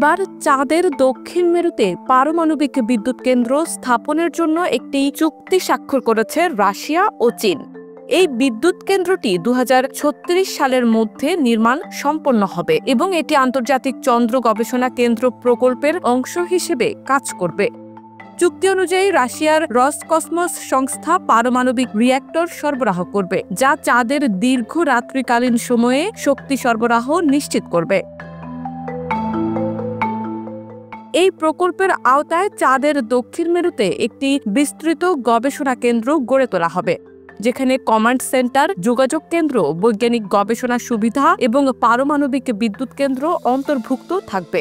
এবার চাঁদের দক্ষিণ মেরুতে পারমাণবিক বিদ্যুৎ কেন্দ্র স্থাপনের জন্য একটি চুক্তি স্বাক্ষর করেছে রাশিয়া ও চীন। এই বিদ্যুৎ কেন্দ্রটি 2036 সালের মধ্যে নির্মাণ সম্পন্ন হবে এবং এটি আন্তর্জাতিক চন্দ্র গবেষণা কেন্দ্র প্রকল্পের অংশ হিসেবে কাজ করবে। চুক্তি অনুযায়ী রাশিয়ার রসকসমস সংস্থা পারমাণবিক রিঅ্যাক্টর সরবরাহ করবে, যা চাঁদের দীর্ঘ রাত্রিকালীন সময়ে শক্তি সরবরাহ নিশ্চিত করবে। এই প্রকল্পের আওতায় চাঁদের দক্ষিণ মেরুতে একটি বিস্তৃত গবেষণা কেন্দ্র গড়ে তোলা হবে, যেখানে কমান্ড সেন্টার, যোগাযোগ কেন্দ্র, বৈজ্ঞানিক গবেষণা সুবিধা এবং পারমাণবিক বিদ্যুৎ কেন্দ্র অন্তর্ভুক্ত থাকবে।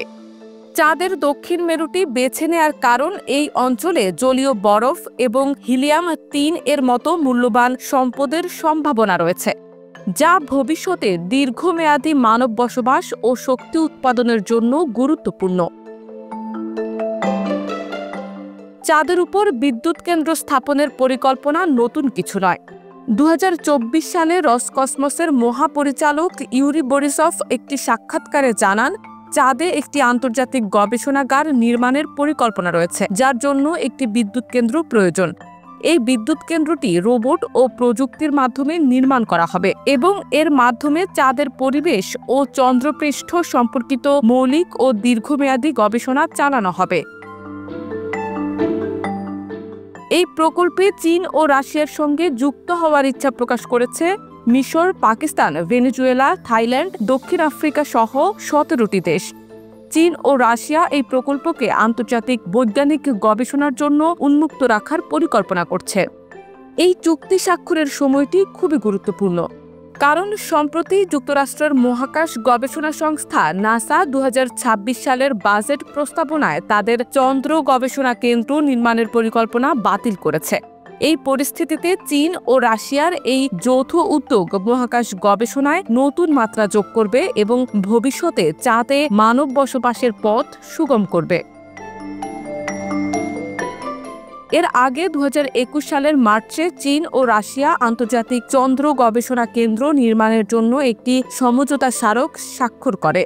চাঁদের দক্ষিণ মেরুটি বেছে নেয়ার কারণ এই অঞ্চলে জলীয় বরফ এবং হিলিয়াম-3 এর মতো মূল্যবান সম্পদের সম্ভাবনা রয়েছে, যা ভবিষ্যতে দীর্ঘমেয়াদী মানব বসবাস ও শক্তি উৎপাদনের জন্য গুরুত্বপূর্ণ। চাঁদের উপর বিদ্যুৎ কেন্দ্র স্থাপনের পরিকল্পনা নতুন কিছু নয়। 2024 সালে রসকসমসের মহাপরিচালক ইউরি বরিসভ একটি সাক্ষাৎকারে জানান, চাঁদে একটি আন্তর্জাতিক গবেষণাগার নির্মাণের পরিকল্পনা রয়েছে, যার জন্য একটি বিদ্যুৎ কেন্দ্র প্রয়োজন। এই বিদ্যুৎ কেন্দ্রটি রোবট ও প্রযুক্তির মাধ্যমে নির্মাণ করা হবে এবং এর মাধ্যমে চাঁদের পরিবেশ ও চন্দ্রপৃষ্ঠ সম্পর্কিত মৌলিক ও দীর্ঘমেয়াদী গবেষণা চালানো হবে। এই প্রকল্পে চীন ও রাশিয়ার সঙ্গে যুক্ত হওয়ার ইচ্ছা প্রকাশ করেছে মিশর, পাকিস্তান, ভেনেজুয়েলা, থাইল্যান্ড, দক্ষিণ আফ্রিকা সহ 17টি দেশ। চীন ও রাশিয়া এই প্রকল্পকে আন্তর্জাতিক বৈজ্ঞানিক গবেষণার জন্য উন্মুক্ত রাখার পরিকল্পনা করছে। এই চুক্তি স্বাক্ষরের সময়টি খুবই গুরুত্বপূর্ণ, কারণ সম্প্রতি যুক্তরাষ্ট্রের মহাকাশ গবেষণা সংস্থা নাসা 2026 সালের বাজেট প্রস্তাবনায় তাদের চন্দ্র গবেষণা কেন্দ্র নির্মাণের পরিকল্পনা বাতিল করেছে। এই পরিস্থিতিতে চীন ও রাশিয়ার এই যৌথ উদ্যোগ মহাকাশ গবেষণায় নতুন মাত্রা যোগ করবে এবং ভবিষ্যতে চাঁদে মানব বসবাসের পথ সুগম করবে। এর আগে 2021 সালের মার্চে চীন ও রাশিয়া আন্তর্জাতিক চন্দ্র গবেষণা কেন্দ্র নির্মাণের জন্য একটি সমঝোতা স্মারক স্বাক্ষর করে।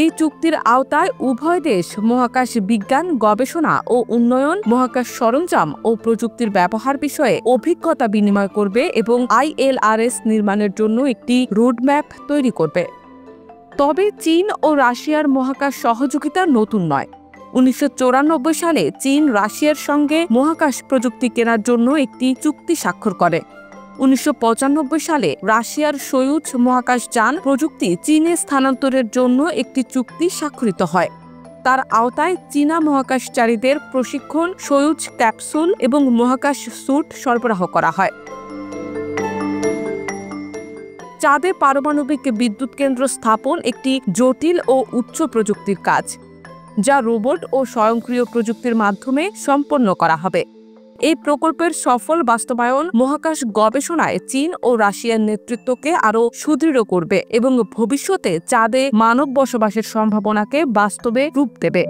এই চুক্তির আওতায় উভয় দেশ মহাকাশ বিজ্ঞান, গবেষণা ও উন্নয়ন, মহাকাশ সরঞ্জাম ও প্রযুক্তির ব্যবহার বিষয়ে অভিজ্ঞতা বিনিময় করবে এবং ILRS নির্মাণের জন্য একটি রোডম্যাপ তৈরি করবে। তবে চীন ও রাশিয়ার মহাকাশ সহযোগিতা নতুন নয়। 1994 সালে চীন রাশিয়ার সঙ্গে মহাকাশ প্রযুক্তি কেনার জন্য একটি চুক্তি স্বাক্ষর করে। 1995 সালে রাশিয়ার সোয়ুজ মহাকাশযান প্রযুক্তি চীনে স্থানান্তরের জন্য একটি চুক্তি স্বাক্ষরিত হয়। তার আওতায় চীনা মহাকাশচারীদের প্রশিক্ষণ, সোয়ুজ ক্যাপসুল এবং মহাকাশ স্যুট সরবরাহ করা হয়। চাঁদে পারমাণবিক বিদ্যুৎ কেন্দ্র স্থাপন একটি জটিল ও উচ্চ প্রযুক্তির কাজ, যা রোবট ও স্বয়ংক্রিয় প্রযুক্তির মাধ্যমে সম্পন্ন করা হবে। এই প্রকল্পের সফল বাস্তবায়ন মহাকাশ গবেষণায় চীন ও রাশিয়ার নেতৃত্বকে আরও সুদৃঢ় করবে এবং ভবিষ্যতে চাঁদে মানব বসবাসের সম্ভাবনাকে বাস্তবে রূপ দেবে।